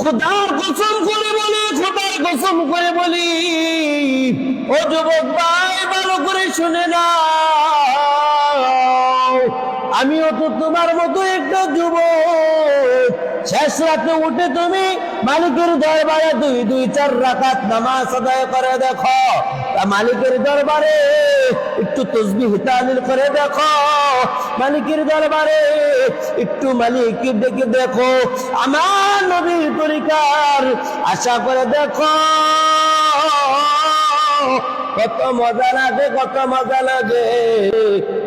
খোদার কসম করে বলি, খোদার কসম করে বলি, ও যুবক ভাই ভালো করে শুনে নাও, আমিও তো তোমার মতো একটা যুবক। শেষ রাতে উঠে তুমি মালিকের দরবারে দুই চার রাকাত নামাজ আদায় করে দেখো, মালিকের দরবারে একটু তাসবিহ তাহলিল করে দেখো, মালিকের দরবারে একটু মালিককে ডেকে দেখো, আমার নবীর তরিকার আশা করে দেখো, কত মজা লাগে, কত মজা লাগে।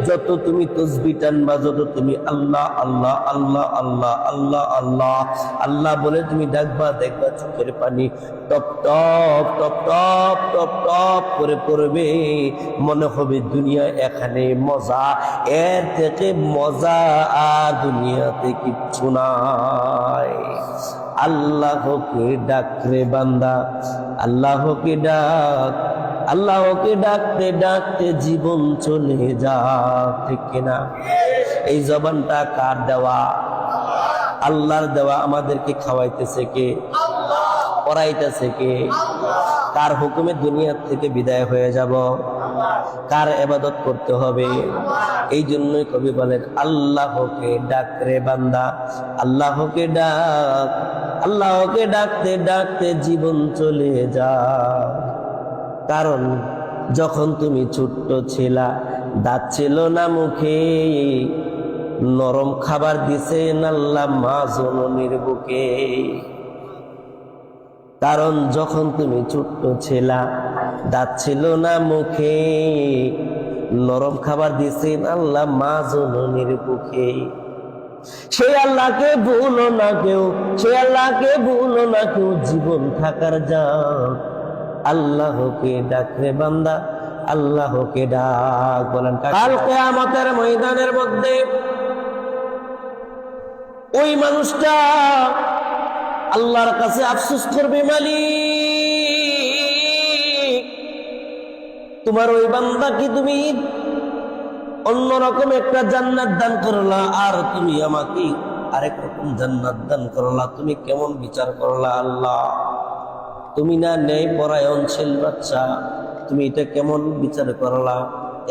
যত তুমি তাসবিহ টানবা, যত তুমি আল্লাহ আল্লাহ আল্লাহ আল্লাহ আল্লাহ আল্লাহ আল্লাহ বলে তুমি ডাকবা, দেখবা চোখের পানি top top top top top top করে পড়বে। মনে হবে দুনিয়া এখানে মজা, এর থেকে মজা আর দুনিয়াতে কিচ্ছু নাই। আল্লাহকে ডাক রে বান্দা, আল্লাহকে ডাক, আল্লাহকে ডাকতে ডাকতে জীবন চলে যা, ঠিক কিনা? এই জবানটা কার দেওয়া? আল্লাহর দেওয়া। আমাদেরকে খাওয়াইতেছে কে? পড়াইতেছে কে? কার হুকুমে দুনিয়া থেকে বিদায় হয়ে যাব? কার ইবাদত করতে হবে? এই জন্যই কবি বলেন, আল্লাহকে ডাক রে বান্দা, আল্লাহকে ডাক, আল্লাহকে ডাকতে ডাকতে জীবন চলে যা। কারণ যখন তুমি ছোট্ট ছিলা, দাঁত ছিল না মুখে, নরম খাবার দিছেন আল্লাহ মা জননীর বুকে। কারণ যখন তুমি ছোট্ট ছিলা, দাঁত ছিল না মুখে, নরম খাবার দিছেন আল্লাহ মা জননীর বুকে। সেই আল্লাহকে ভুলো না কেউ, সেই আল্লাহকে ভুলো না কেউ, জীবন থাকার যাক। আল্লাহকে ডাক রে বান্দা, আল্লাহকে ডাক। বলেন কাল কিয়ামতের ময়দানের মধ্যে ওই মানুষটা আল্লাহর কাছে আফসোস করবে, মালিক তোমার ওই বান্দাকে তুমি অন্যরকম একটা জান্নাত দান করলা, আর তুমি আমাকে আরেক রকম জান্নাত দান করলা। তুমি কেমন বিচার করলা আল্লাহ? তুমি না ন্যায় পরায়ণশীল বাচ্চা, তুমি এটা কেমন বিচার করলা?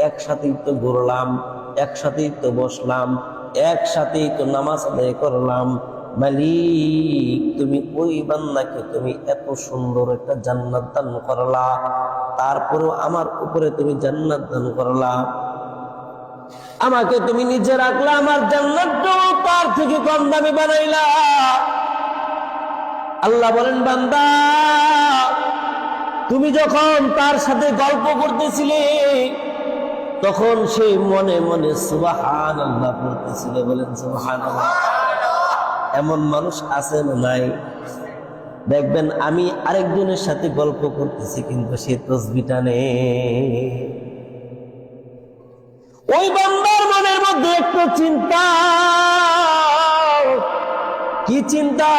একসাথেই তো ঘুরলাম, একসাথেই তো বসলাম, একসাথেই তো নামাজ আদায় করলাম। মালিক তুমি ওই বান্দাকে তুমি এত সুন্দর একটা জান্নাত দান করলা, তারপরেও আমার উপরে তুমি জান্নাত দান করলা। আমাকে তুমি নিচে রাখলা, আমার জান্নাতটাও তার থেকে কম দামি বানাইলা। আল্লাহ বলেন, বান্দা তুমি যখন তার সাথে গল্প করতেছিলে, তখন সে মনে মনে সুবহানাল্লাহ পড়তেছিল। বলেন সুবহানাল্লাহ। এমন মানুষ আছে না নাই? দেখবেন আমি আরেকজনের সাথে গল্প করতেছি, কিন্তু সে তাসবিহ টানে। ওই বান্দার মনের মধ্যে একটু চিন্তা। কি চিন্তা?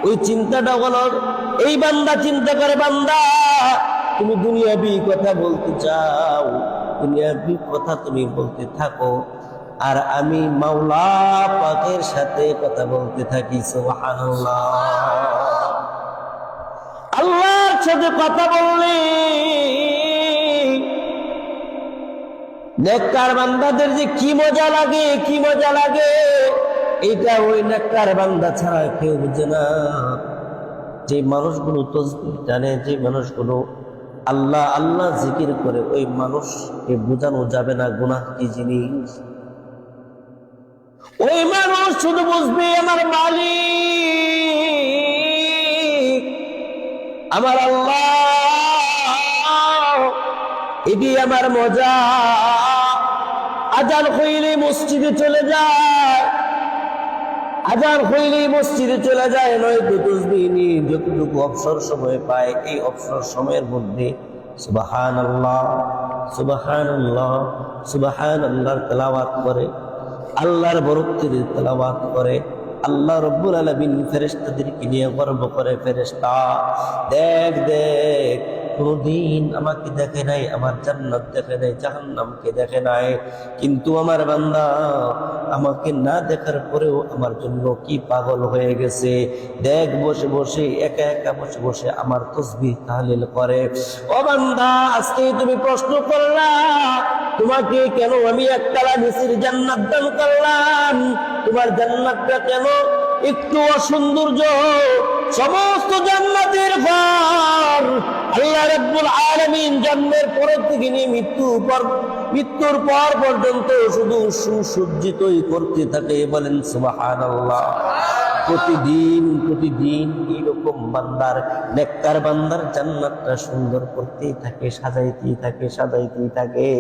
ওই চিন্তাটা হলো, এই বান্দা চিন্তা করে, বান্দা তুমি দুনিয়াবি কথা বলতে চাও, দুনিয়াবি কথা তুমি বলতে থাকো, আর আমি মাওলা পাকের সাথে কথা বলতে থাকি। সুবহানাল্লাহ। আল্লাহর সাথে কথা বললে নেককার বান্দাদের যে কি মজা লাগে, কি মজা লাগে, এটা ওই নেককার বান্দা ছাড়া কেউ বুঝে না। যে মানুষগুলো তাসবিহ টানে, যে মানুষগুলো আল্লাহ আল্লাহ জিকির করে, ওই মানুষকে বোঝানো যাবে না গুনাহ কি জিনিস। ওই মানুষ শুধু বুঝবে আমার মালিক, আমার আল্লাহ, এটি আমার মজা। আজান হইলে মসজিদে চলে যায়, আজান হইলেই মসজিদে চলে যায়, নয়তো তাসবিহ নিয়ে যতটুকু অবসর সময় পায়, এই অবসর সময়ের মধ্যে সুবহানাল্লাহ সুবহানাল্লাহ সুবহানাল্লাহর তেলাওয়াত করে, আল্লাহর বরকতের তেলাওয়াত করে। আল্লাহ রাব্বুল আলামিন ফেরেশতাদেরকে নিয়ে গর্ব করে, ফেরেশতা দেখ দেখ কোনদিন আমাকে দেখে নাই, আমার জান্নাত দেখে নাই, জাহান্নামকে দেখে নাই, কিন্তু আমার বান্দা আমাকে না দেখার পরেও আমার জন্য কি পাগল হয়ে গেছে। দেখ বসে বসে একা একা বসে বসে আমার তাসবিহ তাহলিল করে। ও বান্দা, আজকে তুমি প্রশ্ন করলা তোমাকে কেন আমি একতলা নিচের জান্নাত দান করলাম, তোমার জান্নাতটা কেন একটু অসৌন্দর্য? সমস্ত জান্নাতের ঘর আল্লাহ রাব্বুল আলামিন জন্মের পর থেকে নিয়ে মৃত্যুর পর পর্যন্ত শুধু সুসজ্জিতই করতে থাকে। বলেন সুবহানাল্লাহ। প্রতিদিন এরকম বান্দার, নেককার বান্দার জান্নাতটা সুন্দর করতেই থাকে, সাজাইতেই থাকে।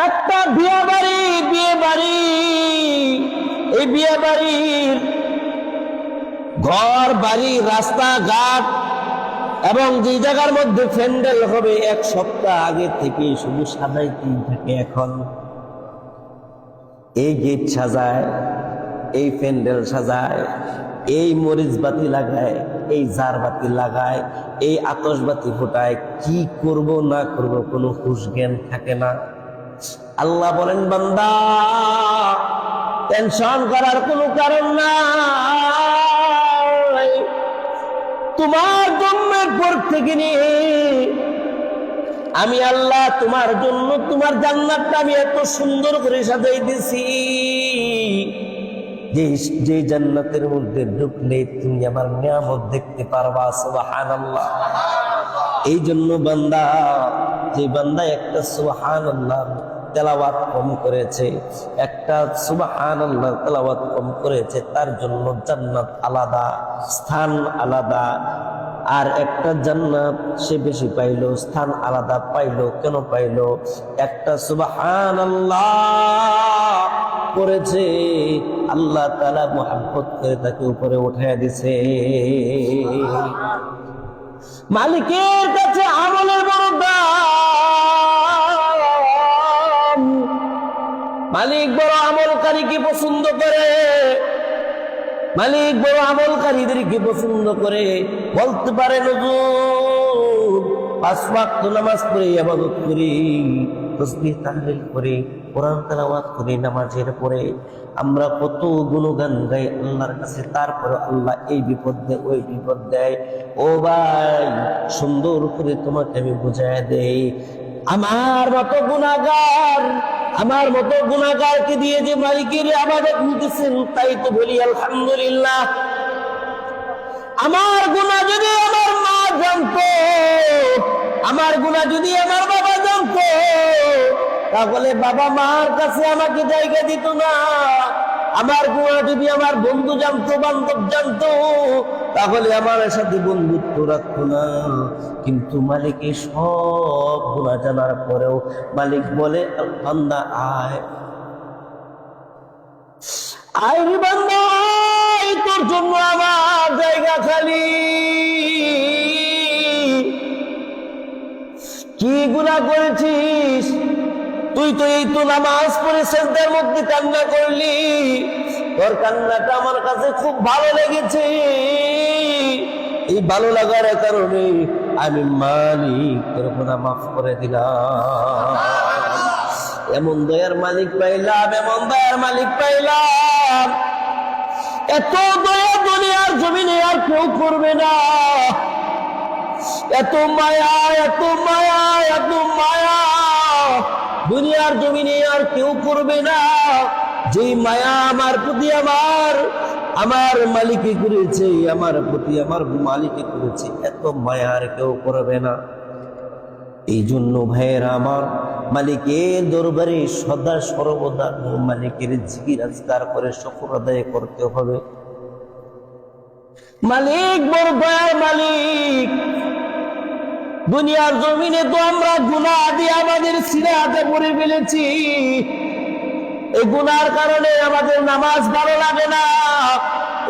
একটা বিয়ে বাড়ি, এই বিয়ে বাড়ির ঘর বাড়ি রাস্তাঘাট এবং যে জায়গার মধ্যে প্যান্ডেল হবে এক সপ্তাহ আগে থেকে শুধু সাজাইতেই থাকে। এখন এই গেট সাজায়, এই প্যান্ডেল সাজায়, এই মরিচ বাতি লাগায়, এই জার বাতি লাগায়, এই আতশবাতি ফোটায়, কি করব না করব কোনো হুঁশ জ্ঞান থাকে না। আল্লাহ বলেন, বান্দা টেনশন করার কোনো কারণ নাই। তোমার জন্মের পর থেকে নিয়ে আমি আল্লাহ তোমার জন্য তোমার জান্নাতটা আমি এত সুন্দর করে সাজাই দিছি যে জান্নাতের মধ্যে ঢুকলে তুমি আমার নিয়ামত দেখতে পারবা। সুবহানাল্লাহ। এই জন্য বান্দা, যে বান্দা একটা সুবহানাল্লাহ তেলাওয়াত কম করেছে, একটা সুবহানাল্লাহ তেলাওয়াত কম করেছে, তার জন্য জান্নাত আলাদা, স্থান আলাদা। আর একটা জান্নাত সে বেশি পাইলো, স্থান আলাদা পাইলো। কেন পাইলো? একটা সুবহানাল্লাহ করেছে, আল্লাহ তাআলা মুহাব্বত করে তাকে উপরে উঠাইয়া দিছে। মালিকের কাছে আমলের বড় দাম। মালিক বড় আমলকারীকে পছন্দ করে, মালিক বড় আমলকারীদেরকে পছন্দ করে। বলতে পারে হুজুর 5 ওয়াক্ত নামাজ পড়ে ইবাদত করি, তাসবিহ তাহলিল করি, কোরআন তেলাওয়াত করি, নামাজের পরে আমরা কত গুণগান গাই আল্লাহর কাছে, তারপরে আল্লাহ এই বিপদ দেয় ওই বিপদ দেয়। ও ভাই, সুন্দর করে তোমাকে আমি বুঝায় দেই, আমার মতো গুনাহগারকে দিয়ে যে মালিকের ইবাদত নিতেছেন, তাই তো বলি আলহামদুলিল্লাহ। আমার গুনাহ যদি আমার মা জানতো, আমার গুনাহ যদি আমার বাবা জানতো, তাহলে বাবা মার কাছে আমাকে জায়গা দিত না। আমার গুনাহ যদি আমার বন্ধু জানতো, বান্ধব জানতো, তাহলে আমার সাথে বন্ধুত্ব রাখতো না। কিন্তু মালিকের সব গুনাহ জানার পরেও মালিক বলে, বান্দা আয় রে বান্দা আয়, তোর জন্য আমার জায়গা খালি। কি গুনাহ করেছিস তুই? তো এই তো নামাজ পড়ে সিজদার মধ্যে কান্না করলি, তোর কান্নাটা আমার কাছে খুব ভালো লেগেছে। এই ভালো লাগার কারণে আমি মালিক তোর গুনাহ মাফ করে দিলাম। এমন দয়ার মালিক পাইলাম, এমন দয়ার মালিক পাইলাম। এত দয়া দুনিয়ার জমিনে আর কেউ করবে না। এত মায়া, এত মায়া, এত মায়া দুনিয়ার জমিনে আর কেউ করবে না। যে মায়া আমার প্রতি আমার মালিকে করেছে, আমার প্রতি আমার মালিকে করেছে, এত মায়া আর কেউ করবে না। এই জন্য ভাইয়েরা আমার, মালিকের দরবারে সদা সর্বদা মালিকের জিকির আজকার করে শুকর আদায় করতে হবে। মালিক বড় দয়ার মালিক। দুনিয়ার জমিনে তো আমরা গুনাহ দিয়ে আমাদের সিরাতে পড়ে ফেলেছি। এই গুনার কারণে আমাদের নামাজ ভালো লাগে না,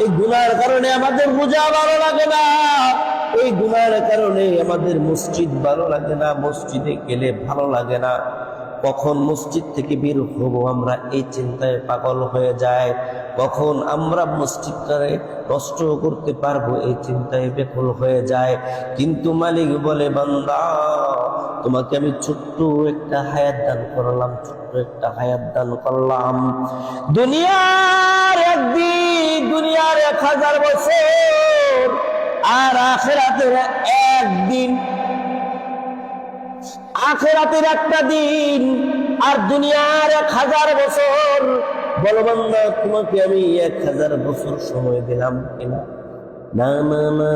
এই গুনার কারণে আমাদের রোজা ভালো লাগে না, এই গুনার কারণে আমাদের মসজিদ ভালো লাগে না, মসজিদে গেলে ভালো লাগে না। কখন মসজিদ থেকে বের হব আমরা এই চিন্তায় পাগল হয়ে যায়, কখন আমরা মসজিদটারে নষ্ট করতে পারবো এই চিন্তায় বেকুল হয়ে যায়। কিন্তু মালিক বলে, বান্দা তোমাকে আমি ছোট্ট একটা হায়াত দান করলাম, ছোট্ট একটা হায়াত দান করলাম। দুনিয়ার একদিন, দুনিয়ার 1000 বছর, আর আখিরাতের একদিন, আখিরাতের একটা দিন, আর দুনিয়ার 1000 বছর। বলো বান্দা, তোমাকে আমি 1000 বছর সময় দিলাম কিনা? না না না,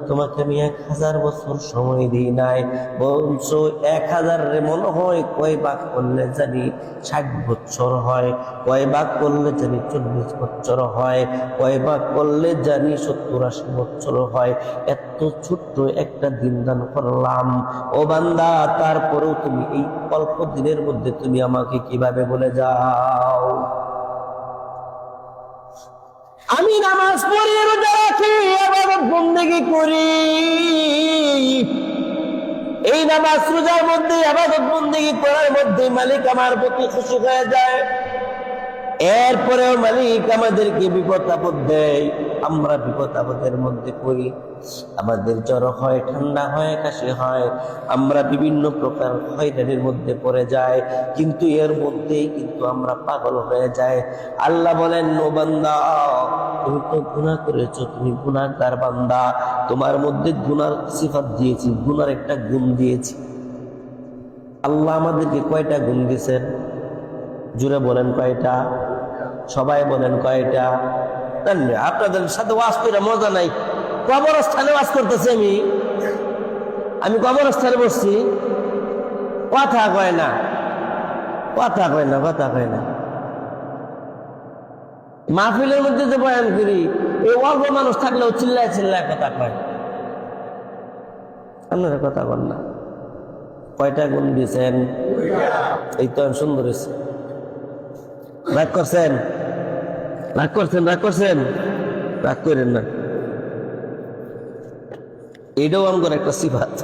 তোমাকে আমি 1000 বছর সময় দিই নাই। বলছো 1000 রে মনে হয় কয় ভাগ করলে জানি 60 বছর হয়, কয় ভাগ করলে জানি 40 বছর হয়, কয় ভাগ করলে জানি 70-80 বছর হয়। এত ছোট্ট একটা দিন দান করলাম ও বান্দা, তারপরেও তুমি এই অল্প দিনের মধ্যে তুমি আমাকে কিভাবে বলে যাও? আমি নামাজ পড়ি, রোজা রাখি, ইবাদত বন্দেগী করি, এই নামাজ রোজার মধ্যে, ইবাদত বন্দেগী করার মধ্যে মালিক আমার প্রতি খুশি হয়ে যায়। এরপরেও মালিক আমাদেরকে বিপদ আপদ দেয়, আমরা বিপদ আপদের মধ্যে পড়ি, আমাদের জ্বর হয়, ঠান্ডা হয়, কাশি হয়, আমরা বিভিন্ন প্রকার হয়রানির মধ্যে পড়ে যাই, কিন্তু এর মধ্যেই কিন্তু আমরা পাগল হয়ে যাই। আল্লাহ বলেন, ও বান্দা, তুমি তো গুনাহ করেছো, তুমি গুনাহগার বান্দা, তোমার মধ্যে গুনার সিফাত দিয়েছি, গুনার একটা গুণ দিয়েছি। আল্লাহ আমাদেরকে কয়টা গুণ দিয়েছেন? জুড়ে বলেন কয়টা? সবাই বলেন কয়টা? আপনাদের সাথে ওয়াজ করে মজা নাই। কবরস্থানে ওয়াজ করতেছি আমি কবরস্থানে বসছি, কথা কয় না, কথা কয় না, কথা কয় না। মাহফিলের মধ্যে যে বয়ান করি, এই অল্প মানুষ থাকলেও চিল্লায় চিল্লায় কথা কয়, আপনারা কথা বল না। কয়টা গুণ দিয়েছেন? এই তো সুন্দর হয়েছে। রাগ করছেন? রাগ করছেন? রাগ করছেন? রাগ করেন না, এটাও আমার একটা সিফাত।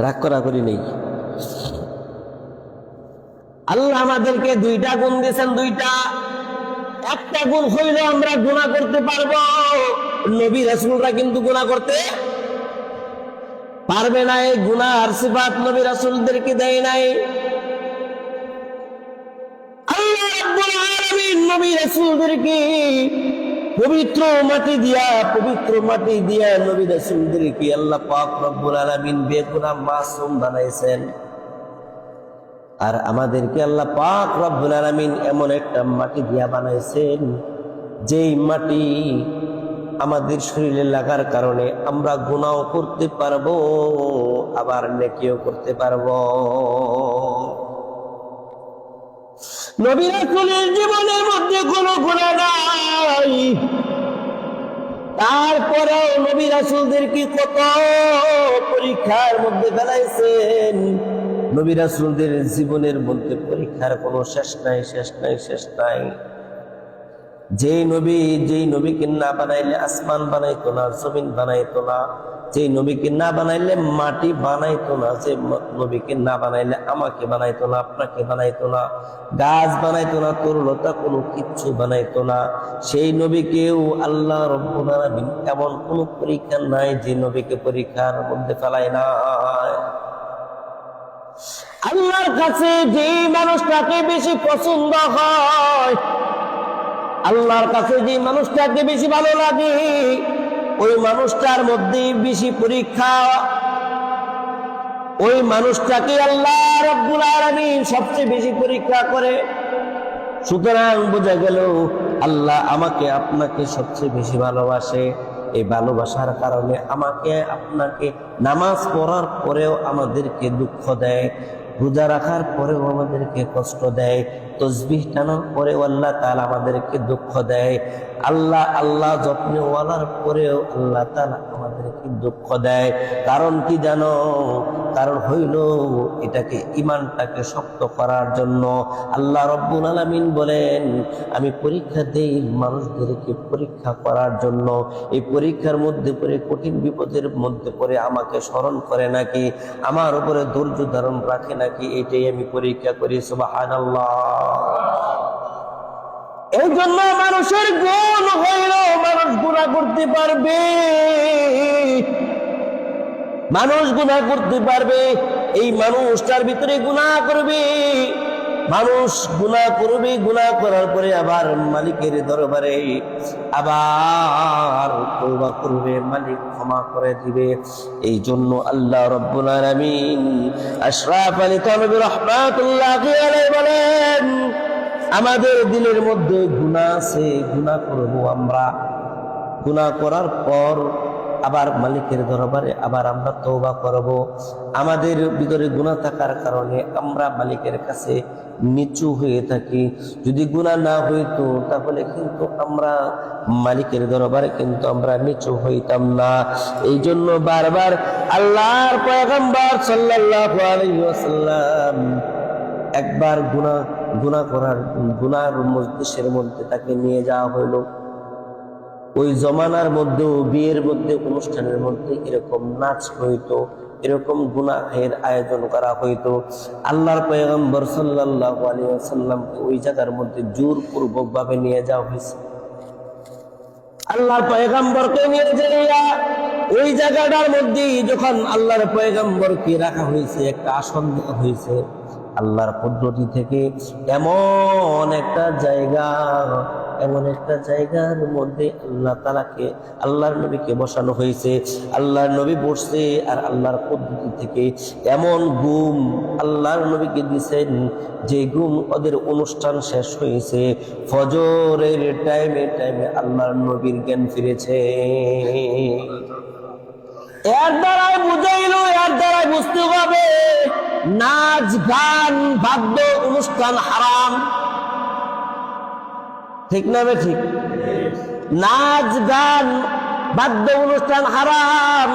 রাগ করা করি নেই। আল্লাহ আমাদেরকে 2টা গুণ দিয়েছেন, 2টা। একটা গুণ হইলে আমরা গুনাহ করতে পারবো, নবী রাসূলরা কিন্তু গুনাহ করতে পারবে না। এই গুনাহর সিফাত নবী রাসূলদেরকে দেয় নাই। আল্লাহ রাব্বুল আলামিন নবী রাসূলদেরকে পবিত্র মাটি দিয়া নবী রাসূলদেরকে আল্লাহ পাক রব্বুল আলামিন বেগুনাহ মাসুম বানাইছেন। আর আমাদেরকে আল্লাহ পাক রব্বুল আলামিন এমন একটা মাটি দিয়া বানাইছেন, যেই মাটি আমাদের শরীরে লাগার কারণে আমরা গুনাহও করতে পারবো, আবার নেকিও করতে পারবো। নবী রাসূলের জীবনের মধ্যে কোনো গুনাহ নাই, তারপরেও নবী রাসূলদেরকে কত পরীক্ষার মধ্যে ফেলাইছেন। নবী রাসূলদের জীবনের মধ্যে পরীক্ষার কোনো শেষ নাই, শেষ নাই, শেষ নাই। যেই নবীকে না বানাইলে আসমান বানাইতো না, জমিন বানাইতো না, যে নবীকে না বানাইলে মাটি বানাইতো না, যে নবীকে না বানাইলে আমাকে বানাইতো না, আপনাকে বানাইতো না, গাছ বানাইতো না, তরুলতা কোনো কিচ্ছু বানাইতো না। সেই নবীকেও আল্লাহ রব্বুল আলামিন এমন কোন পরীক্ষা নাই যে নবীকে পরীক্ষার মধ্যে ফেলায় না। আল্লাহর কাছে যে মানুষটাকে বেশি পছন্দ হয়, আল্লাহর কাছে যে মানুষটাকে বেশি ভালো লাগে, ওই মানুষটার মধ্যে বেশি পরীক্ষা, ওই মানুষটাকে আল্লাহ রাব্বুল আলামিন সবচেয়ে বেশি পরীক্ষা করে। সুতরাং বোঝা গেল আল্লাহ আমাকে আপনাকে সবচেয়ে বেশি ভালোবাসে। এই ভালোবাসার কারণে আমাকে আপনাকে নামাজ পড়ার পরেও আমাদেরকে দুঃখ দেয়, রোজা রাখার পরেও আমাদেরকে কষ্ট দেয়, তাসবিহ টানার পরেও আল্লাহ তাআলা আমাদেরকে দুঃখ দেয়, আল্লাহ যত্নওয়ালার পরেও আল্লাহ তাআলা আমাদেরকে দুঃখ দেয়। কারণ কি জানো? কারণ হইল এটাকে ঈমানটাকে শক্ত করার জন্য। আল্লাহ রাব্বুল আলামিন বলেন, আমি পরীক্ষা দেই মানুষদেরকে পরীক্ষা করার জন্য। এই পরীক্ষার মধ্যে পড়ে, কঠিন বিপদের মধ্যে পড়ে আমাকে স্মরণ করে নাকি, আমার উপরে ধৈর্য ধারণ রাখে নাকি, এটাই আমি পরীক্ষা করি। সুবহানাল্লাহ। এই জন্য মানুষের গুণ হইল মানুষ গুনাহ করতে পারবে, মানুষ গুনাহ করতে পারবে। এই মানুষটার ভিতরে গুনাহ করবে, মানুষ গুনাহ করবে, গুনাহ করার পরে আবার মালিকের দরবারে আবার তওবা করবে, মালিক ক্ষমা করে দিবে। এই জন্য আল্লাহ রাব্বুল আলামিন আশরাফ আলী থানভী রাহমাতুল্লাহি আলাইহি বলেন, আমাদের দিলের মধ্যে গুনাহ আছে, গুনাহ করব আমরা, গুনাহ করার পর আবার মালিকের দরবারে আবার আমরা তওবা করব। আমাদের ভিতরে গুনাহ থাকার কারণে আমরা মালিকের কাছে নিচু হয়ে থাকি। যদি গুনাহ না হইতো তাহলে কিন্তু আমরা মালিকের দরবারে কিন্তু আমরা নিচু হইতাম না। এই জন্য বারবার আল্লাহর পয়গম্বর সাল্লাল্লাহু আলাইহি ওয়াসাল্লাম একবার গুনাহর মজলিসের মধ্যে তাকে নিয়ে যাওয়া হইল। ওই জমানার মধ্যে, বিয়ের মধ্যে, অনুষ্ঠানের মধ্যে এরকম নাচ হইতো, এরকম গুনাহের আয়োজন করা হইতো। আল্লাহর পয়গম্বর সাল্লাল্লাহু আলাইহি ওয়াসাল্লামকে ওই জায়গার মধ্যে জোরপূর্বক ভাবে নিয়ে যাওয়া হয়েছে। আল্লাহর পয়গম্বরকে নিয়ে যাইয়া ওই জায়গাটার মধ্যে যখন আল্লাহর পয়গম্বরকে রাখা হয়েছে, একটা আসন দেওয়া হয়েছে, আল্লাহর পদ্ধতি থেকে এমন একটা জায়গার মধ্যে আল্লাহ তাআলাকে, আল্লাহর নবীকে বসানো হয়েছে। আল্লাহর নবী বসছে, আর আল্লাহর পদ্ধতি থেকে এমন ঘুম আল্লাহর নবীকে দিয়েছেন যে ঘুম ওদের অনুষ্ঠান শেষ হয়েছে, ফজরের টাইমে আল্লাহর নবীর জ্ঞান ফিরেছে। এর দ্বারাই বুঝাইল, এর দ্বারাই বুঝতে হবে নাচ গান বাদ্য অনুষ্ঠান হারাম। ঠিক না বে ঠিক? নাচ গান বাদ্য অনুষ্ঠান হারাম,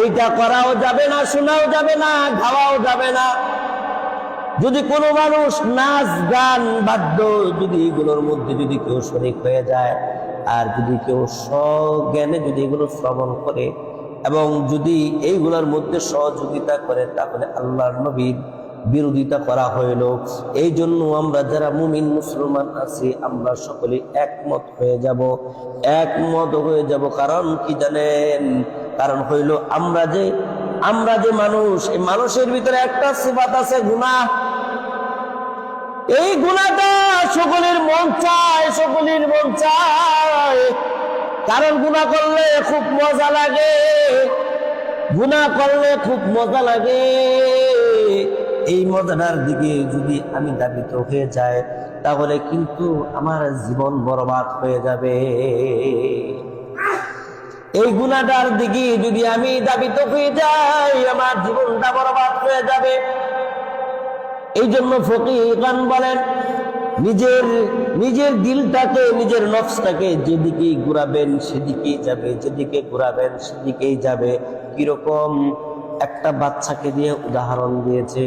এইটা করাও যাবে না, শোনাও যাবে না, গাওয়াও যাবে না। যদি কোনো মানুষ নাচ গান বাদ্য যদি এগুলোর মধ্যে যদি কেউ শরীক হয়ে যায়, আর যদি কেউ সজ্ঞানে যদি এগুলো শ্রবণ করে এবং যদি এইগুলোর মধ্যে সহযোগিতা করে, তাহলে আল্লাহর নবীর বিরোধিতা করা হইল। এই জন্য আমরা যারা মুমিন মুসলমান আছি, আমরা সকলে একমত হয়ে যাব। কারণ কি জানেন? কারণ হইল আমরা যে মানুষ, এই মানুষের ভিতরে একটা সিফাত আছে, গুনাহ। এই গুনাহটা সকলের মন চায়, কারণ গুনাহ করলে খুব মজা লাগে, এই মজাটার দিকে যদি আমি ধাবিত হয়ে যাই, তাহলে কিন্তু আমার জীবন বরবাদ হয়ে যাবে। এই গুনাহটার দিকে যদি আমি ধাবিত হয়ে যাই, আমার জীবনটা বরবাদ হয়ে যাবে। এই জন্য ফকিহগণ বলেন, নিজের দিলটাকে, নিজের নফসটাকে যেদিকে ঘুরাবেন সেদিকেই যাবে, যেদিকে ঘুরাবেন সেদিকেই যাবে। কিরকম? একটা বাচ্চাকে দিয়ে উদাহরণ দিয়েছে।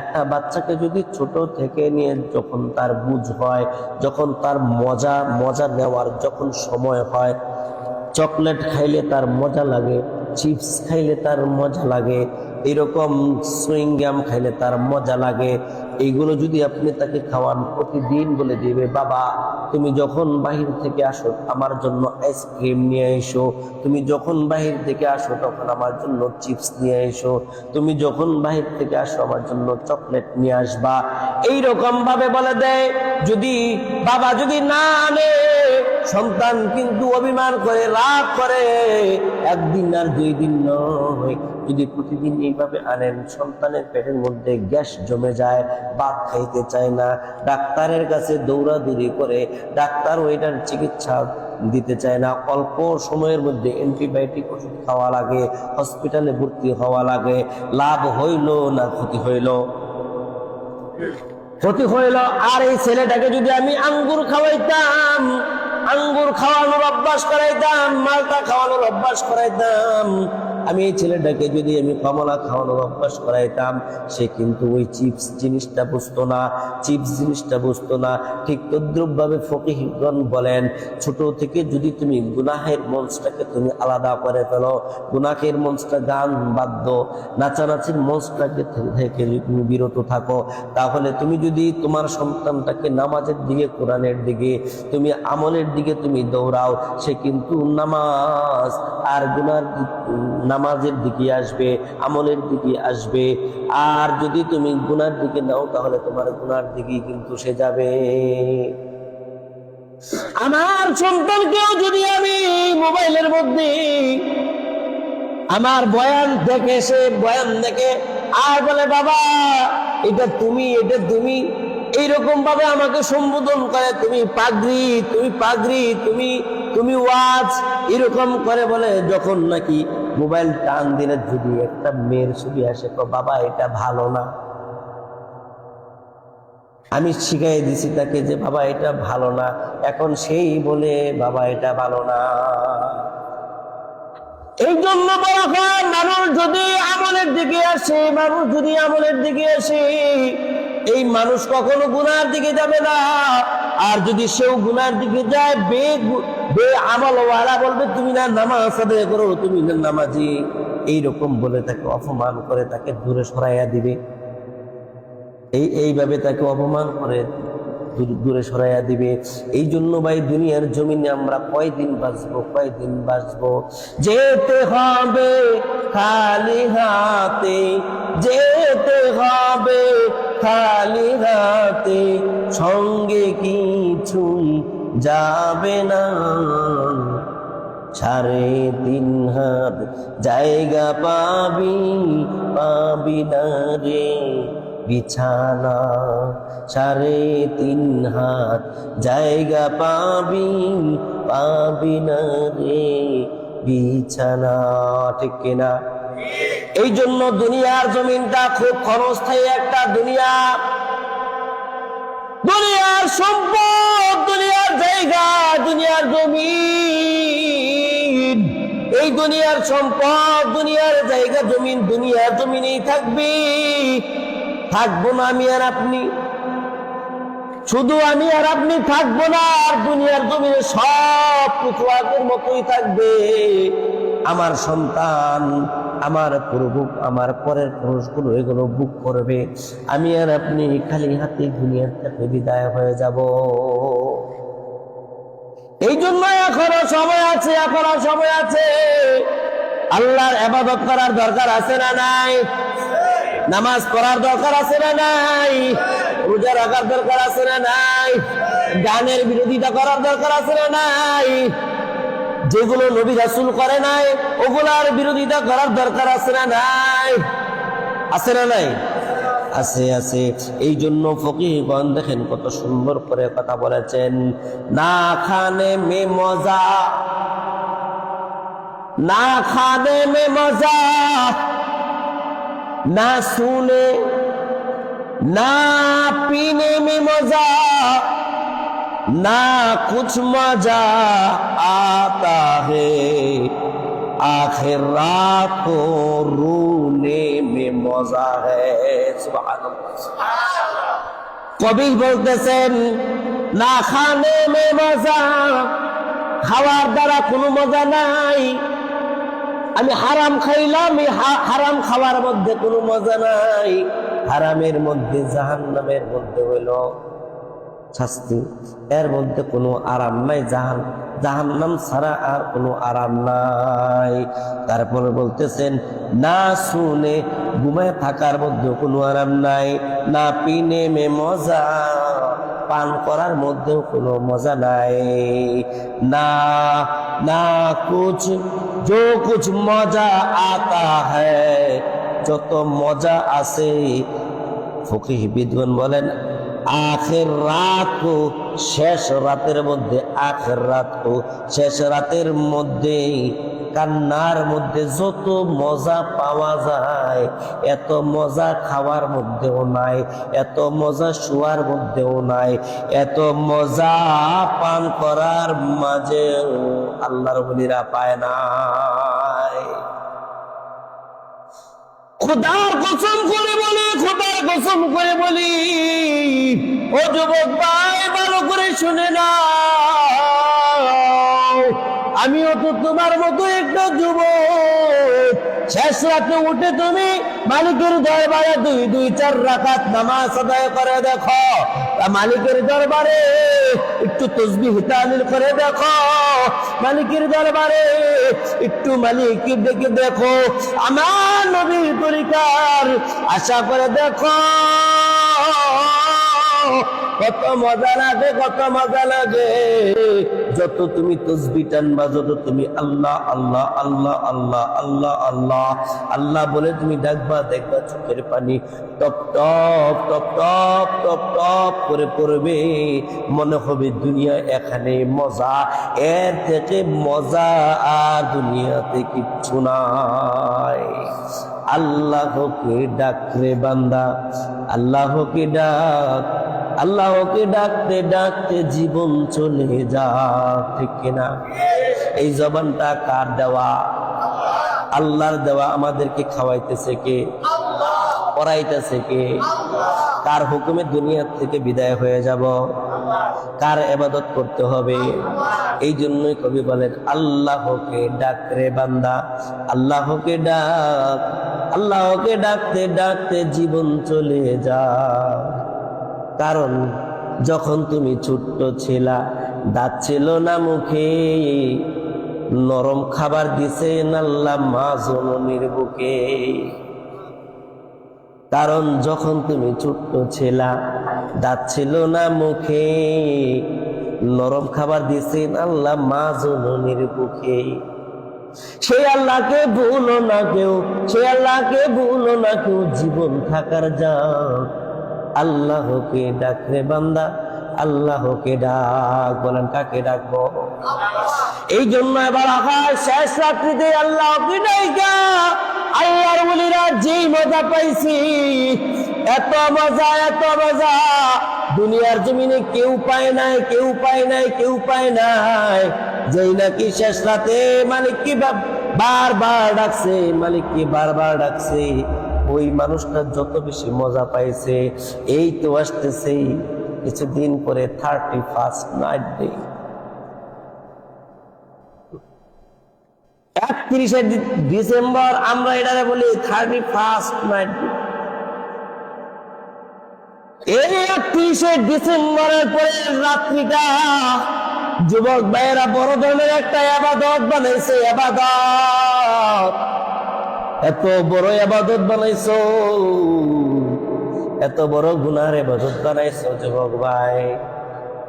একটা বাচ্চাকে যদি ছোট থেকে নিয়ে যখন তার বুঝ হয়, যখন তার মজা নেওয়ার যখন সময় হয়, চকলেট খাইলে তার মজা লাগে, চিপস খাইলে তার মজা লাগে, এরকম সুইং গাম খাইলে তার মজা লাগে। এইগুলো যদি আপনি তাকে খাওয়ান, প্রতিদিন বলে দিবে, বাবা তুমি যখন বাহির থেকে আসো আমার জন্য আইসক্রিম নিয়ে এসো, তুমি যখন বাহির থেকে আসো তখন আমার জন্য চিপস নিয়ে এসো, তুমি যখন বাহির থেকে আসো আমার জন্য চকলেট নিয়ে আসবা। এইরকম ভাবে বলে দেয়। যদি বাবা যদি না আনে, সন্তান কিন্তু অভিমান করে, রাগ করে। একদিন আর 2 দিন নয়, যদি প্রতিদিন এইভাবে আনেন, সন্তানের পেটের মধ্যে গ্যাস জমে যায়, ভাত খাইতে চায় না, ডাক্তারের কাছে দৌড়াদৌড়ি করে, ডাক্তার ওইটার চিকিৎসা দিতে চায় না, অল্প সময়ের মধ্যে অ্যান্টিবায়োটিক ওষুধ খাওয়া লাগে, হসপিটালে ভর্তি হওয়া লাগে। লাভ হইল না ক্ষতি হইল? ক্ষতি হইল। আর এই ছেলেটাকে যদি আমি আঙ্গুর খাওয়াইতাম, আঙ্গুর খাওয়ানোর অভ্যাস করাইতাম, মালটা খাওয়ানোর অভ্যাস করাইতাম, আমি এই ছেলেটাকে যদি আমি কমলা খাওয়ানোর অভ্যাস করাইতাম, সে কিন্তু ওই চিপস জিনিসটা বুঝতো না, চিপস জিনিসটা বুঝতো না। ঠিক তদ্রুপভাবে ফকিহগণ বলেন, ছোট থেকে যদি তুমি গুনাহের মঞ্চটাকে তুমি আলাদা করে ফেলো, গুনাহের মঞ্চটা গান বাদ্য নাচানাচির মঞ্চটাকে থেকে তুমি বিরত থাকো, তাহলে তুমি যদি তোমার সন্তানটাকে নামাজের দিকে, কোরআনের দিকে, তুমি আমলের দিকে তুমি দৌড়াও, সে কিন্তু নামাজ আর নামাজের দিকে আসবে, আমলের দিকে আসবে। আর যদি তুমি গুনার দিকে নাও, তাহলে তোমার গুনার দিকে কিন্তু সে যাবে। আমার সন্তানকেও যদি আমি মোবাইলের মধ্যে আমার বয়ান দেখে, সে বয়ান দেখে আর বলে বাবা এটা তুমি, এটা তুমি, এইরকম ভাবে আমাকে সম্বোধন করে, তুমি পাগড়ি, তুমি পাগড়ি, তুমি ওয়াজ, এরকম করে বলে। যখন নাকি মোবাইল টান দিলে যদি একটা মেয়ের ছবি আসে, তো বাবা এটা ভালো না। আমি শিখাই দিছি তাকে যে বাবা এটা ভালো না, এখন সেই বলে বাবা এটা ভালো না। এই জন্য বলা হয়, মানুষ যদি আমলের দিকে আসে, মানুষ যদি আমলের দিকে আসে, এই মানুষ কখনো গুনার দিকে যাবে না। আর যদি সেও গুনার দিকে যায়, বে আমল ওয়ালা বলবে তুমি না নামাজ আদায় করো, তুমি না নামাজি, এইরকম বলে তাকে অপমান করে তাকে দূরে সরাইয়া দিবে। এইভাবে তাকে অপমান করে দূরে সরাইয়া দিবে। এই জন্য ভাই দুনিয়ার জমিনে আমরা কয়দিন বাঁচবো, কয়দিন বাঁচবো? যেতে হবে খালি হাতে, যেতে হবে খালি হাতে, সঙ্গে কিছুই যাবে না। 3.5 হাত জায়গা পাবি, পাবি না রে বিছানা। 3.5 হাত জায়গা পাবি, পাবি না রে বিছানা। ঠিক কিনা? এই জন্য দুনিয়ার জমিনটা খুব ক্ষণস্থায়ী একটা দুনিয়া। দুনিয়ার সম্পদ, দুনিয়ার জায়গা, দুনিয়ার জমিন, এই দুনিয়ার সম্পদ, দুনিয়ার জায়গা, জমিন, দুনিয়ার জমিনেই থাকবি। থাকবো না আমি আর আপনি, শুধু আমি আর আপনি থাকবো না। আর দুনিয়ার জমিনে সব কিছু আগের মতোই থাকবে। আমার সন্তান, আমার পূর্বক, আমার পরের পুরুষগুলো এগুলো বুক করবে। আমি আর আপনি খালি হাতে দুনিয়ার থেকে বিদায় হয়ে যাব। এই জন্য এখনো সময় আছে, এখনো সময় আছে। আল্লাহর ইবাদত করার দরকার আছে না নাই? নামাজ পড়ার দরকার আছে না নাই? রোজা রাখার দরকার আছে না নাই? গানের বিরোধিতা করার দরকার আছে না নাই? যেগুলো নবী রাসূল করে নাই, ওগুলার বিরোধিতা করার দরকার আছে না নাই? আছে না নাই? আছে, আছে। এই জন্য ফকিহগণ দেখেন কত সুন্দর করে কথা বলেছেন। না খানে মে মজা, না খানে মে মজা, ना सुने ना पीने में मजा, ना कुछ मजा आता है, आखिरात को रोने में मजा है। सुभान कवि बोलतेছেন না খানে মে মজা, খাওয়ার দ্বারা কোনো মজা নাই। আমি হারাম খাইলাম, হারাম খাওয়ার মধ্যে কোনো মজা নাই। হারামের মধ্যে, জাহান্নামের মধ্যে হইল শাস্তি, এর মধ্যে কোনো আরাম নাই। জাহান্নাম ছাড়া আর কোনো আরাম নাই। তারপরে বলতেছেন না শুনে, ঘুমায় থাকার মধ্যে কোনো আরাম নাই। না পিনে মে মজা, পান করার মধ্যেও কোনো মজা নাই। না না কুছ, जो कुछ मजा आता है, যত মজা আছে। ফকিহ বিদ্বান বলেন আখির রাত কো, শেষ রাতের মধ্যে, আখির রাত কো, শেষ রাতের মধ্যে, কান্নার মধ্যে যত মজা পাওয়া যায়, এত মজা খাওয়ার মধ্যেও নাই, এত মজা শোয়ার মধ্যেও নাই, এত মজা পান করার মাঝেও আল্লাহর ওলিরা পায় নাই। খোদার কসম করে বলি, খোদার কসম করে বলি, ও যুবক ভাই ভালো করে শুনে নাও, আমিও তো তোমার মতো একটা যুবক। শেষ রাতে উঠে তুমি মালিকের দরবারে দুই চার রাকাত নামাজ আদায় করে দেখো, মালিকের দরবারে একটু তাসবিহ তাহলিল করে দেখো, মালিকের দরবারে একটু মালিককে ডেকে দেখো, আমার নবীর তরিকার আশা করে দেখো, কত মজা লাগে, কত মজা লাগে। যত তুমি তাসবিহ টানবা, যত তুমি আল্লাহ আল্লাহ আল্লাহ আল্লাহ আল্লাহ আল্লাহ আল্লাহ বলে তুমি ডাকবা, দেখবা চোখের পানি top top top top top top করে পড়বে। মনে হবে দুনিয়া এখানে মজা, এর থেকে মজা আর দুনিয়াতে কিচ্ছু নাই। আল্লাহকে ডাক রে বান্দা, আল্লাহকে ডাক, আল্লাহকে ডাকতে ডাকতে জীবন চলে যা, ঠিক কিনা? এই জবানটা কার দেওয়া? আল্লাহর দেওয়া। আমাদেরকে খাওয়াইতেছে কে? পড়াইতেছে কে? কার হুকুমে দুনিয়া থেকে বিদায় হয়ে যাব? কার ইবাদত করতে হবে? এই জন্যই কবি বলেন, আল্লাহকে ডাক রে বান্দা, আল্লাহকে ডাক, আল্লাহকে ডাকতে ডাকতে জীবন চলে যা। কারণ যখন তুমি ছোট্ট ছিলা, দাঁত ছিল না মুখে, নরম খাবার দিছেন আল্লাহ মা জননীর বুকে। কারণ যখন তুমি ছোট্ট ছিলা, দাঁত ছিল না মুখে, নরম খাবার দিছেন আল্লাহ মা জননীর বুকে। সেই আল্লাহকে ভুলো না কেউ, সেই আল্লাহকে ভুলো না কেউ, জীবন থাকার যাক। আল্লাহকে ডাক রে বান্দা, আল্লাহকে ডাক। বলেন কাকে ডাকবো? এই জন্য এবার আকাশ শেষ রাত্রিতে আল্লাহকে ডাকা, আল্লাহর ওলিরা যেই মজা পাইছি, এত মজা এত মজা দুনিয়ার জমিনে কেউ পায় নাই, কেউ পায় নাই, কেউ পায় নাই। যেই নাকি শেষ রাতে মালিককে বারবার ডাকছে, মালিককে বারবার ডাকছে, ওই মানুষটা যত বেশি মজা পাইছে। এই তো আসতেছে কিছুদিন পরে 31st নাইট ডে, 31শে ডিসেম্বর, আমরা এটারে বলি 31st নাইট ডে। এই 31শে ডিসেম্বরের পরে রাত্রিটা যুবক ভাইয়েরা বড় ধরনের একটা ইবাদত বানাইছে। ইবাদত, এত বড় ইবাদত বানাইছো, এত বড় গুনার ইবাদত বানাইছো যুবক ভাই।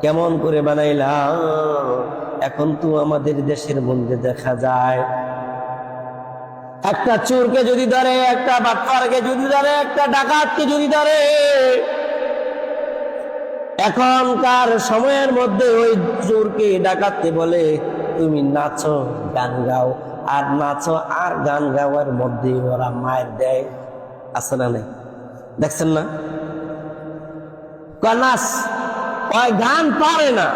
কেমন করে বানাইলাম? এখন তো আমাদের দেশের মধ্যে দেখা যায়, একটা চোরকে যদি ধরে, একটা বাটপারকে যদি ধরে, একটা ডাকাতকে যদি ধরে, এখনকার সময়ের মধ্যে ওই চোরকে ডাকাতকে বলে তুমি নাচো গান গাও, আর নাচো আর গান গাওয়ার মধ্যে ওরা মায়ের দেয়। আছে না নাই? দেখছেন না? নাচ, ওই গান পারে না,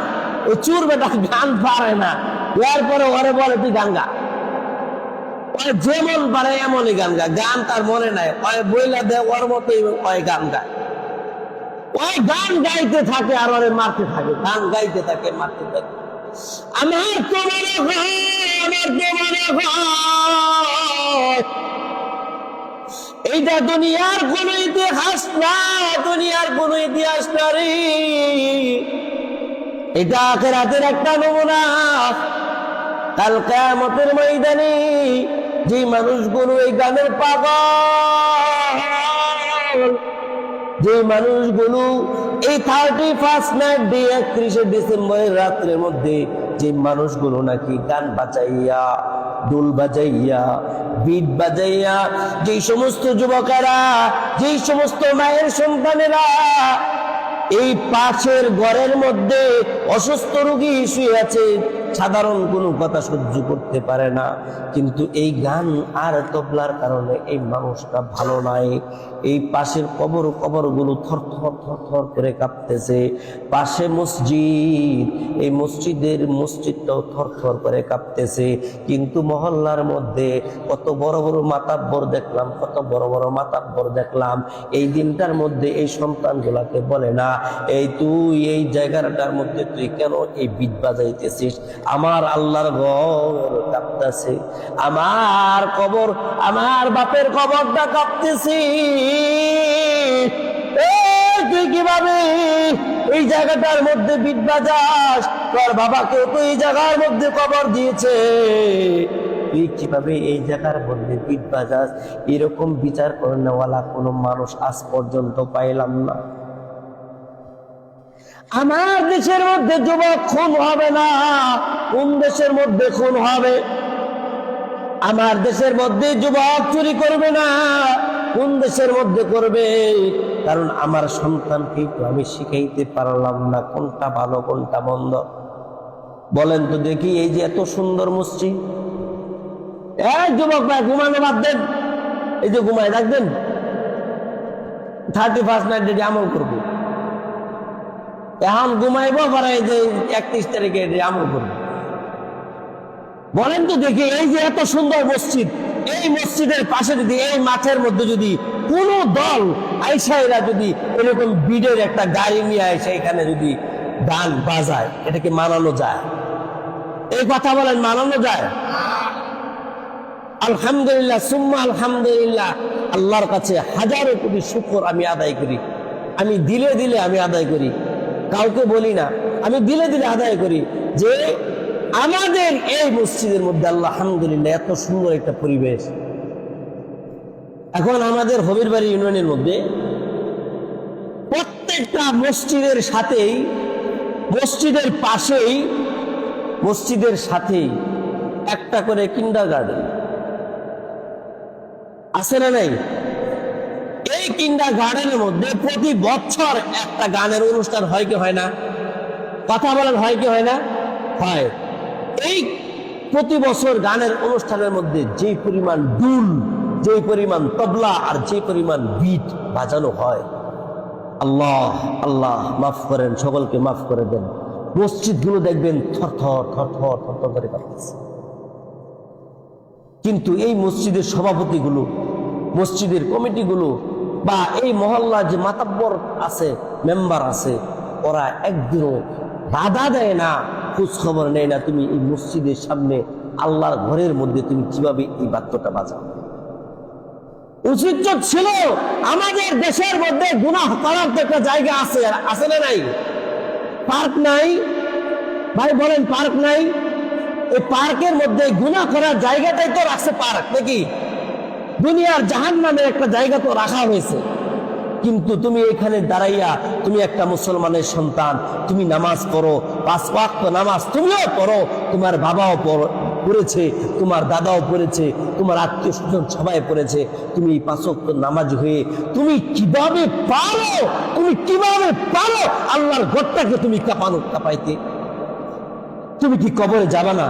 ওই চোর বেটা গান পারে না, এরপরে ওরে বলে তুই গান গা। ওই যেমন পারে এমনই গান গা, গান তার মনে নাই, ওই বইলা দেয় ওর মতোই ওই গান গায়। ওই গান গাইতে থাকে আর ওরে মারতে থাকে, গান গাইতে থাকে, মারতে থাকে। আমার তো মনে হয়, আমার তো মনে হয় এইটা দুনিয়ার কোন ইতিহাস না, দুনিয়ার কোন ইতিহাস না রে, এটা আখিরাতের একটা নমুনা। কাল কিয়ামতের ময়দানে যে মানুষগুলো এই গানের পাগল, যে মানুষগুলো এই 31st নাইট ডে 31শে ডিসেম্বরের রাত্রের মধ্যে যে মানুষগুলো নাকি গান বাজাইয়া, ডোল বাজাইয়া, বিট বাজাইয়া, যেই সমস্ত যুবকেরা, যেই সমস্ত মায়ের সন্তানেরা এই পাশের ঘরের মধ্যে অসুস্থ রোগী শুয়ে আছে, সাধারণ কোনো কথা সহ্য করতে পারে না। কিন্তু এই গান আর তবলার কারণে এই মানুষটা ভালো নাই। এই পাশের কবরগুলো থর করে কাঁপতেছে। পাশে মসজিদ, এই মসজিদটাও থর করে কাঁপতেছে। কিন্তু মহল্লার মধ্যে কত বড় বড় মাতাব্বর দেখলাম, কত বড় বড় মাতাব্বর দেখলাম। এই দিনটার মধ্যে এই সন্তানগুলাকে বলে না, এই তুই এই জায়গাটার মধ্যে তুই কেন এই বিট বাজাইতেছিস? আমার আল্লাহর ঘর কাঁপতেছে, আমার কবর, আমার বাপের কবরটা কাঁপতেছে। তুই কিভাবে এই জায়গাটার মধ্যে বিট বাজাস? তোর বাবাকে তো এই জায়গার মধ্যে কবর দিয়েছে, তুই কিভাবে এই জায়গার মধ্যে বিট বাজাস? এরকম বিচার করে নেওয়ালা কোনো মানুষ আজ পর্যন্ত পাইলাম না। আমার দেশের মধ্যে যুবক খুন হবে না, কোন দেশের মধ্যে খুন হবে? আমার দেশের মধ্যে যুবক চুরি করবে না, কোন দেশের মধ্যে করবে? কারণ আমার সন্তানকে তো আমি শিখাইতে পারলাম না কোনটা ভালো কোনটা মন্দ। বলেন তো দেখি, এই যে এত সুন্দর মসজিদ, যুবক ভাই ঘুমানো বাদ দেন, এই যে ঘুমায় রাখবেন, 31st নাইট যদি আমল করবো, এখন ঘুমাইবো পরে এই যে 31 তারিখে আমল করবো। বলেন তো দেখি, এই যে এত সুন্দর মসজিদ, এই মসজিদের পাশে যদি, এই মাঠের মধ্যে যদি কোন দল আইসাইরা যদি এরকম বিডের একটা গাড়ি নিয়ে আইসা এখানে যদি গান বাজায়, এটাকে মানানো যায়? এই কথা বলেন, মানানো যায়? আলহামদুলিল্লাহ, সুম্মা আলহামদুলিল্লাহ, আল্লাহর কাছে হাজারো কোটি শুকর আমি আদায় করি। আমি দিলে দিলে আমি আদায় করি, কাউকে বলি না, আমি দিলে দিলে আদায় করি যে আমাদের এই মসজিদের মধ্যে আল্লাহ আলহামদুলিল্লাহ এত সুন্দর একটা পরিবেশ। এখন আমাদের হবিরবাড়ি ইউনিয়নের মধ্যে প্রত্যেকটা মসজিদের সাথেই, মসজিদের পাশেই, মসজিদের সাথেই একটা করে কিন্ডারগার্টেন আছে না নাই? এই কিন্ডারগার্টেনের মধ্যে প্রতি বছর একটা গানের অনুষ্ঠান হয় কি হয় না? কথা বলেন, হয় কি হয় না? হয়। এই প্রতি বছর গানের অনুষ্ঠানের মধ্যে যে পরিমাণ দুল, যে পরিমাণ তবলা আর যে পরিমাণ বিট বাজানো হয়, আল্লাহ আল্লাহ মাফ করেন, সকলকে মাফ করে দেন। মসজিদগুলো দেখবেন থর করে কাঁপতেছে। কিন্তু এই মসজিদের সভাপতিগুলো, মসজিদের কমিটিগুলো বা এই মহল্লা যে মাতাব্বর আছে, মেম্বার আছে, ওরা একদিনও বাধা দেয় না, খোঁজ খবর নেয় না তুমি এই মসজিদের সামনে আল্লাহর ঘরের মধ্যে তুমি কিভাবে এই বাদ্যটা বাজাও। উচিত ছিল, আমাদের দেশের মধ্যে গুনাহ করার তো একটা জায়গা আছে, আছে না নাই? পার্ক নাই ভাই, বলেন পার্ক নাই? এই পার্কের মধ্যে গুনাহ করার জায়গাটাই তো রাখছে পার্ক, নাকি? দুনিয়ার জাহান্নামের একটা জায়গা তো রাখা হয়েছে। কিন্তু তুমি এখানে দাঁড়াইয়া, তুমি একটা মুসলমানের সন্তান, তুমি নামাজ পড়ো, 5 ওয়াক্ত নামাজ তুমিও পড়ো, তোমার বাবাও পড়েছে, তোমার দাদাও পড়েছে, তোমার আত্মীয় স্বজন সবাই পড়েছে, তুমি 5 ওয়াক্ত নামাজ হয়ে তুমি কিভাবে পারো আল্লাহর ঘরটাকে তুমি কাঁপাইতে? তুমি কি কবরে যাবা না?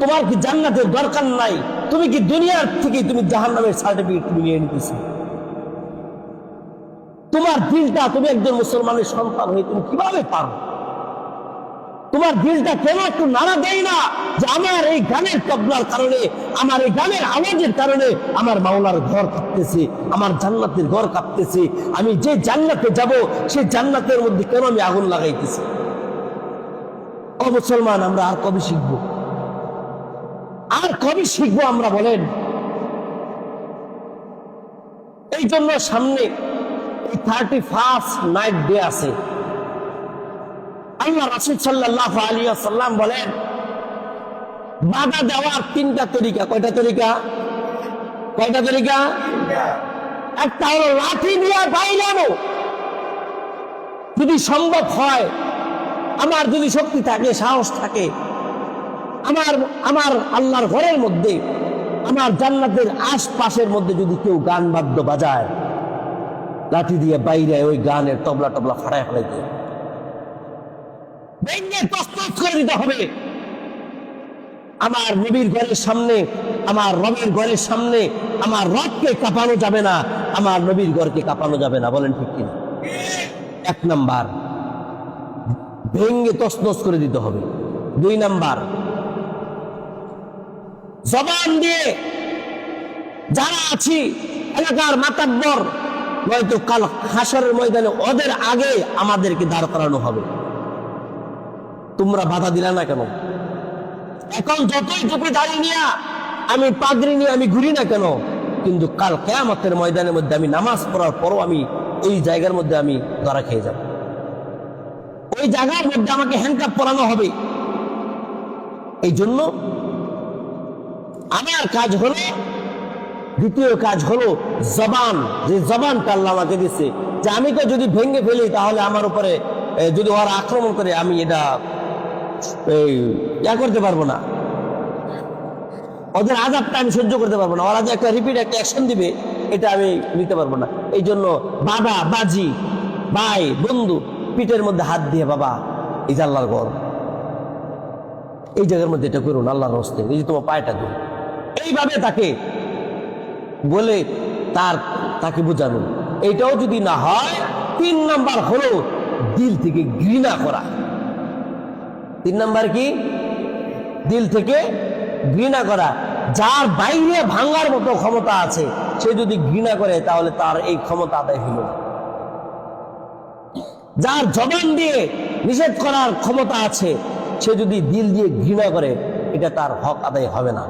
তোমার কি জান্নাতের দরকার নাই? তুমি কি দুনিয়ার থেকে তুমি জাহান্নামের সার্টিফিকেট তুমি নিয়ে নিতেছো? তোমার দিলটা, তুমি একজন মুসলমানের সন্তান হয়ে তুমি কিভাবে পারো? তোমার দিলটা কেন একটু নাড়া দেয় না যে আমার এই গানের তবলার কারণে, আমার এই গানের আওয়াজের কারণে আমার মাওলার ঘর কাঁপতেছে, আমার জান্নাতের ঘর কাঁপতেছে, আমি যে জান্নাতে যাব সেই জান্নাতের মধ্যে কেন আমি আগুন লাগাইতেছি? ও মুসলমান, আমরা আর কবে শিখবো? আর কবে শিখবো আমরা, বলেন? এই জন্য সামনে 31st নাইট ডে আছে। আল্লাহ রাসূল সাল্লাল্লাহু আলাইহি ওয়াসাল্লাম বলেন, বাধা দেওয়ার 3টা তরিকা। কয়টা তরিকা? কয়টা তরিকা? একটা হলো লাঠি দিয়ে বাইরানো, যদি সম্ভব হয়, আমার যদি শক্তি থাকে, সাহস থাকে, আমার আল্লাহর ঘরের মধ্যে, আমার জান্নাতের আশপাশের মধ্যে যদি কেউ গান বাদ্য বাজায়, লাঠি দিয়ে বাইরে ওই গানের তবলা ফাটায় ফেলাইতে, ভেঙে তছনছ করে দিতে হবে। আমার নবীর ঘরের সামনে, আমার রবের ঘরের সামনে আমার রবকে কাঁপানো যাবে না, আমার নবীর ঘরকে কাঁপানো যাবে না। বলেন ঠিক কিনা? এক নাম্বার, ভেঙ্গে তছনছ করে দিতে হবে। দুই নাম্বার, জবান দিয়ে যারা আছি এলাকার মাতাব্বর, নয়তো কাল হাসরের ময়দানে ওদের আগে আমাদেরকে দাঁড় করানো হবে। তোমরা বাধা দিলা না কেন? এখন যতই টুপি দাঁড়িয়ে নিয়ে আমি পাগড়ি নিয়ে আমি ঘুরি না কেন, কিন্তু কাল কিয়ামতের ময়দানের মধ্যে আমি নামাজ পড়ার পরও আমি ওই জায়গার মধ্যে আমি ধরা খেয়ে যাব। ওই জায়গার মধ্যে আমাকে হ্যান্ডকাপ পরানো হবে। এই জন্য আমার কাজ হলো, দ্বিতীয় কাজ হলো জবান, যে জবানটা আল্লাহ আমাকে দিচ্ছে, যে আমি তো যদি ভেঙে ফেলি তাহলে আমার উপরে যদি ওরা আক্রমণ করে আমি এটা করতে পারবো না, ওদের আযাবটা আমি সহ্য করতে পারবো না, ওরা যে একটা রিপিট একটা অ্যাকশন দিবে এটা আমি নিতে পারবো না। এই জন্য বাবা, বাজি, ভাই, বন্ধু পিঠের মধ্যে হাত দিয়ে, বাবা এই যে আল্লাহর ঘর, এই জায়গার মধ্যে এটা করুন আল্লাহর হস্তে, এই যে তোমার পায়েটা দিন, এইভাবে তাকে বলে তাকে বোঝানো। এইটাও যদি না হয়, 3 নাম্বার হলো দিল থেকে ঘৃণা করা। 3 নাম্বার কি? দিল থেকে ঘৃণা করা। যার বাইরে ভাঙার মতো ক্ষমতা আছে সে যদি ঘৃণা করে তাহলে তার এই ক্ষমতা আদায় হইল না। যার জবান দিয়ে নিষেধ করার ক্ষমতা আছে সে যদি দিল দিয়ে ঘৃণা করে, এটা তার হক আদায় হবে না।